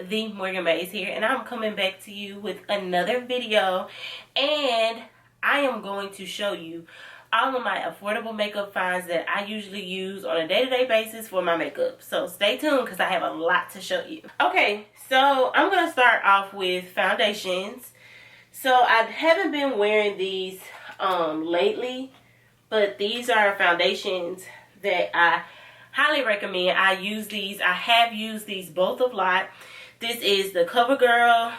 the Morgan Mays here, and I'm coming back to you with another video, and I am going to show you all of my affordable makeup finds that I usually use on a day-to-day basis for my makeup. So stay tuned because I have a lot to show you. Okay, so I'm going to start off with foundations. So I haven't been wearing these lately, but these are foundations that I highly recommend. I use these. I have used these both a lot. This is the CoverGirl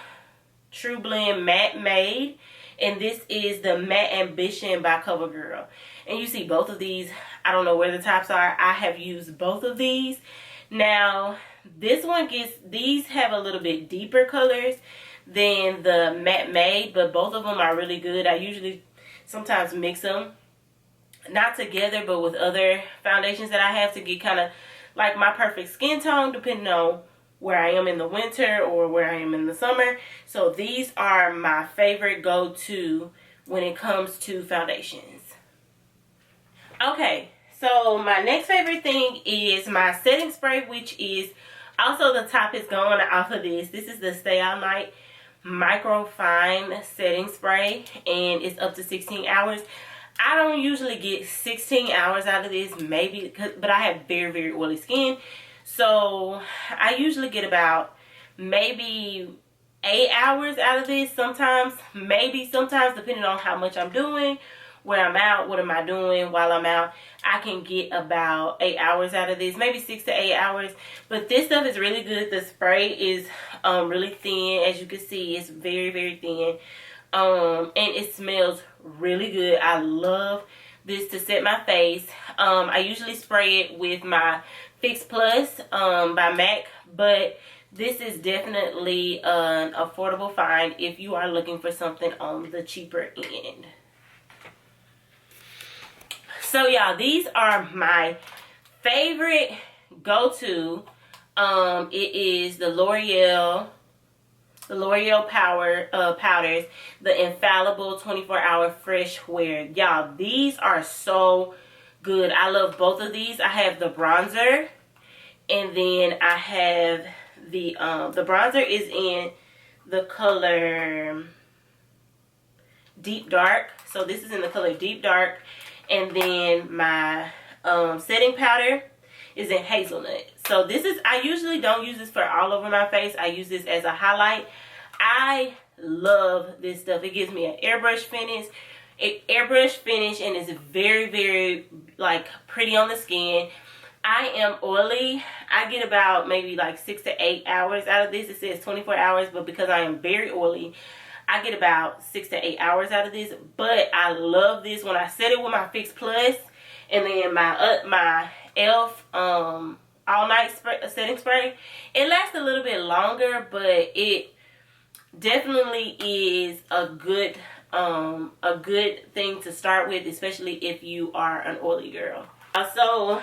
True Blend Matte Made, and this is the Matte Ambition by CoverGirl. And you see both of these. I don't know where the tops are. I have used both of these. Now, this one these have a little bit deeper colors than the Matte Made, but both of them are really good. I usually sometimes mix them. Not together, but with other foundations that I have to get kind of like my perfect skin tone, depending on where I am in the winter or where I am in the summer. So these are my favorite go-to when it comes to foundations. Okay, so my next favorite thing is my setting spray, which is also the top is going off of this. This is the Stay All Night Micro Fine Setting Spray, and it's up to 16 hours. I don't usually get 16 hours out of this, maybe, but I have very, very oily skin. So I usually get about maybe 8 hours out of this sometimes, sometimes, depending on how much I'm doing, where I'm out, what am I doing while I'm out. I can get about 8 hours out of this, maybe 6 to 8 hours. But this stuff is really good. The spray is really thin. As you can see, it's very, very thin. And it smells really good. I love this to set my face. I usually spray it with my Fix Plus by MAC, but this is definitely an affordable find if you are looking for something on the cheaper end. So y'all, these are my favorite go-to. It is the L'Oreal powders, the Infallible 24-hour fresh wear. Y'all, these are so good. I love both of these. I have the bronzer, and then I have the bronzer is in the color Deep Dark. So this is in the color Deep Dark, and then my setting powder is in Hazelnut. So this is, I usually don't use this for all over my face. I use this as a highlight. I love this stuff. It gives me an airbrush finish. And it's very, very like pretty on the skin. I am oily. I get about maybe like 6 to 8 hours out of this. It says 24 hours, but because I am very oily, I get about 6 to 8 hours out of this. But I love this when I set it with my Fix Plus, and then my e.l.f. all night setting spray. It lasts a little bit longer, but it definitely is a good thing to start with, especially if you are an oily girl. So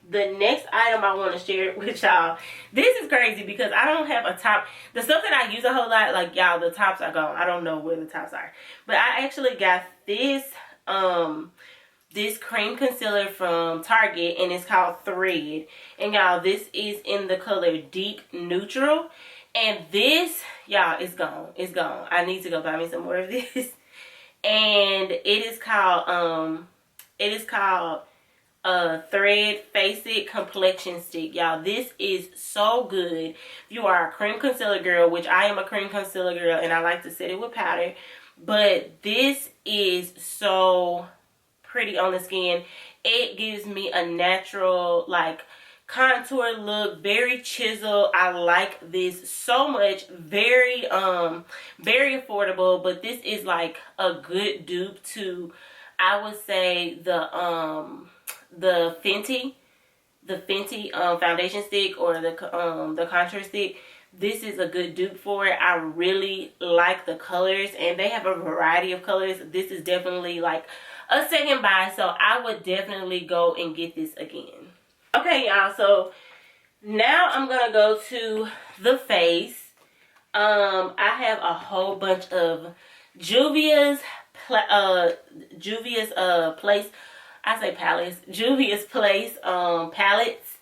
the next item I want to share with y'all, this is crazy because I don't have a top. The stuff that I use a whole lot, like y'all, the tops are gone. I don't know where the tops are, but I actually got this this cream concealer from Target, and it's called Thread. And y'all, this is in the color Deep Neutral, and this, y'all, it's gone. It's gone. I need to go buy me some more of this. And it is called Thread Face It Complexion Stick. Y'all, this is so good. If you are a cream concealer girl, which I am a cream concealer girl, and I like to set it with powder, but this is so pretty on the skin. It gives me a natural like contour look, very chiseled. I like this so much. Very very affordable, but this is like a good dupe to, I would say, the Fenty foundation stick, or the contour stick. This is a good dupe for it. I really like the colors, and they have a variety of colors. This is definitely like a second buy, so I would definitely go and get this again. Okay, y'all, so now I'm gonna go to the face. I have a whole bunch of Juvia's Place palettes.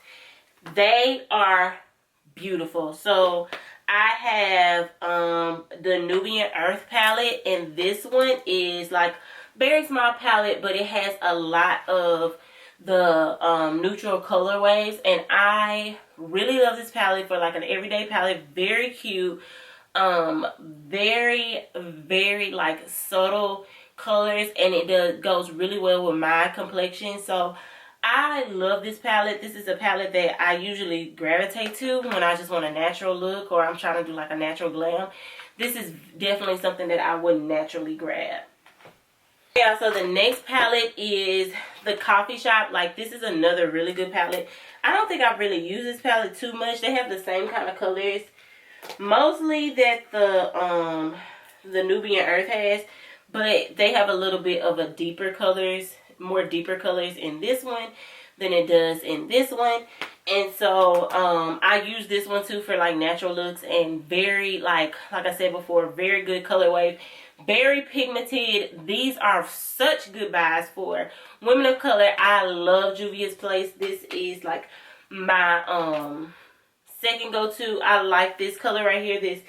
They are beautiful. So I have the Nubian Earth palette, and this one is like very small palette, but it has a lot of the neutral colorways, and I really love this palette for like an everyday palette. Very cute, very like subtle colors, and it goes really well with my complexion. So I love this palette. This is a palette that I usually gravitate to when I just want a natural look, or I'm trying to do like a natural glam. This is definitely something that I would naturally grab. Yeah, so the next palette is the Coffee Shop. Like, this is another really good palette. I don't think I've really used this palette too much. They have the same kind of colors, mostly that the Nubian Earth has, but they have a little bit of a deeper colors, more deeper colors in this one than it does in this one. And so I use this one too for like natural looks, and very like I said before, very good color wave, very pigmented. These are such good buys for women of color. I love Juvia's Place. This is like my second go-to. I like this color right here. This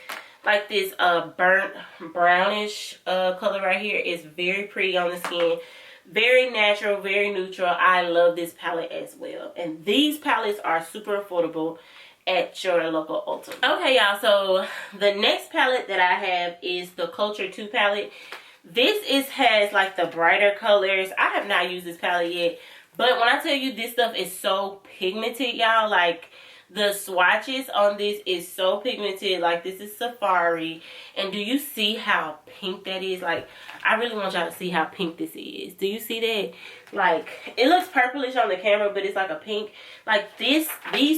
burnt brownish color right here is very pretty on the skin. Very natural, very neutral. I love this palette as well. And these palettes are super affordable at your local Ulta. Okay, y'all, so the next palette that I have is the Culture 2 palette. This has like the brighter colors. I have not used this palette yet, but when I tell you this stuff is so pigmented, y'all, like the swatches on this is so pigmented. Like, this is Safari, and do you see how pink that is? Like, I really want y'all to see how pink this is. Do you see that? Like, it looks purplish on the camera, but it's like a pink. Like, these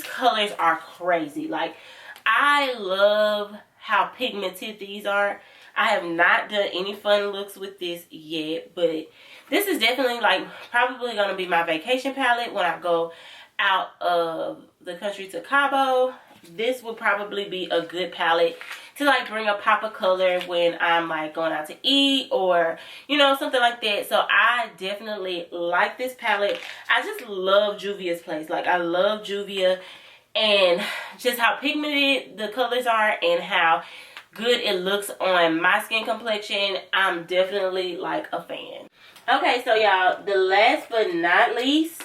colors are crazy. Like, I love how pigmented these are. I have not done any fun looks with this yet, but this is definitely like probably gonna be my vacation palette when I go out of the country to Cabo. This would probably be a good palette to like bring a pop of color when I'm like going out to eat, or you know, something like that. So I definitely like this palette. I just love Juvia's Place. Like, I love Juvia, and just how pigmented the colors are and how good it looks on my skin complexion. I'm definitely like a fan. Okay, so y'all, the last but not least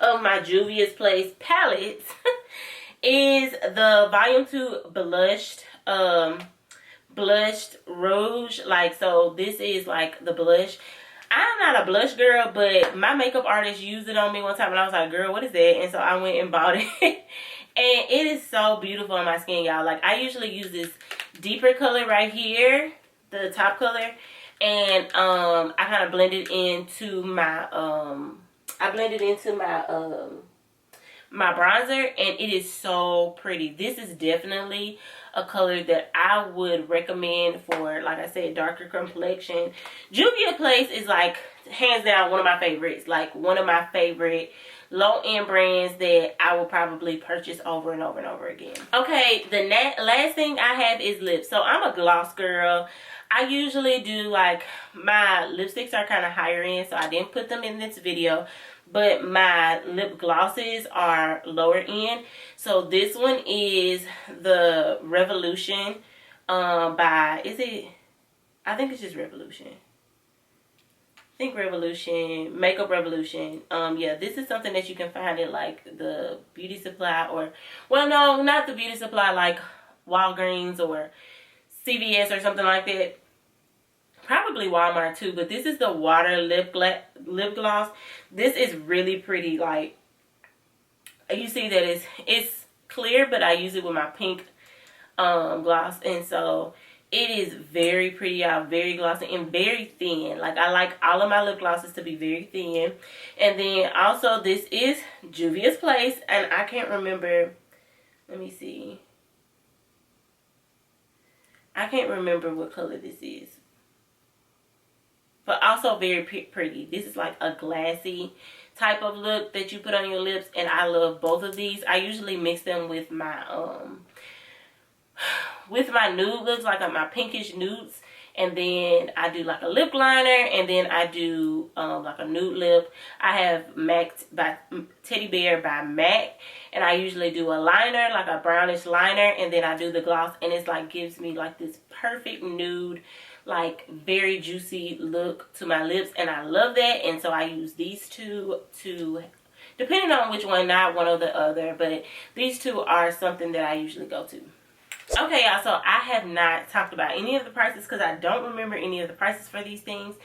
of my Juvia's Place palettes is the Volume 2 blushed rouge. Like, so this is like the blush. I'm not a blush girl, but my makeup artist used it on me one time, and I was like, girl, what is that? And so I went and bought it. And it is so beautiful on my skin, y'all. Like, I usually use this deeper color right here, the top color, and I kind of blend it into my my bronzer, and it is so pretty. This is definitely a color that I would recommend for, like I said, darker complexion. Juvia Place is like hands down one of my favorites, like one of my favorite low-end brands that I will probably purchase over and over and over again. Okay, the last thing I have is lips. So I'm a gloss girl. I usually do, like, my lipsticks are kind of higher end, so I didn't put them in this video, but my lip glosses are lower end. So this one is the Revolution by, I think it's just Revolution. I think Revolution, Makeup Revolution. Yeah, this is something that you can find at like the beauty supply, or, well, no, not the beauty supply, like Walgreens or CVS or something like that. Probably Walmart too, but this is the Water lip gloss. This is really pretty. Like, you see that it's clear, but I use it with my pink gloss, and so it is very pretty, y'all. Very glossy and very thin. Like, I like all of my lip glosses to be very thin. And then also, this is Juvia's Place, and I can't remember. Let me see. I can't remember what color this is. But also very pretty. This is like a glassy type of look that you put on your lips, and I love both of these. I usually mix them with my nude looks, like my pinkish nudes, and then I do like a lip liner, and then I do like a nude lip. I have MAC by Teddy Bear by MAC, and I usually do a liner, like a brownish liner, and then I do the gloss, and it's like gives me like this perfect nude, like very juicy look to my lips, and I love that. And so I use these two to, depending on which one, not one or the other, but these two are something that I usually go to. Okay, y'all, so I have not talked about any of the prices because I don't remember any of the prices for these things.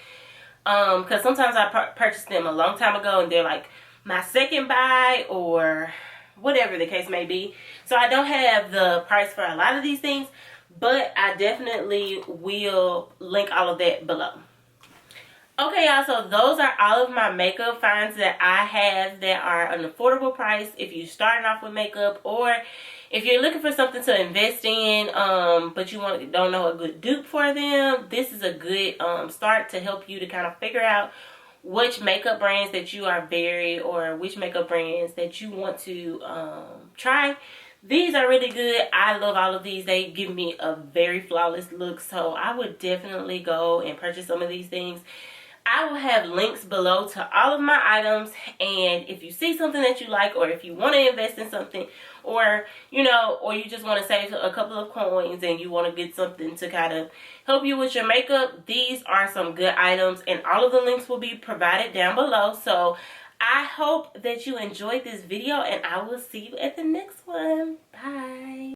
Because sometimes I purchased them a long time ago and they're like my second buy or whatever the case may be. So I don't have the price for a lot of these things, but I definitely will link all of that below. Okay, y'all, so those are all of my makeup finds that I have that are an affordable price if you're starting off with makeup, or if you're looking for something to invest in, but you don't know a good dupe for them. This is a good start to help you to kind of figure out which makeup brands that you are or which makeup brands that you want to try. These are really good. I love all of these. They give me a very flawless look, so I would definitely go and purchase some of these things. I will have links below to all of my items, and if you see something that you like, or if you want to invest in something, or you know, or you just want to save a couple of coins and you want to get something to kind of help you with your makeup, these are some good items, and all of the links will be provided down below. So I hope that you enjoyed this video, and I will see you at the next one. Bye.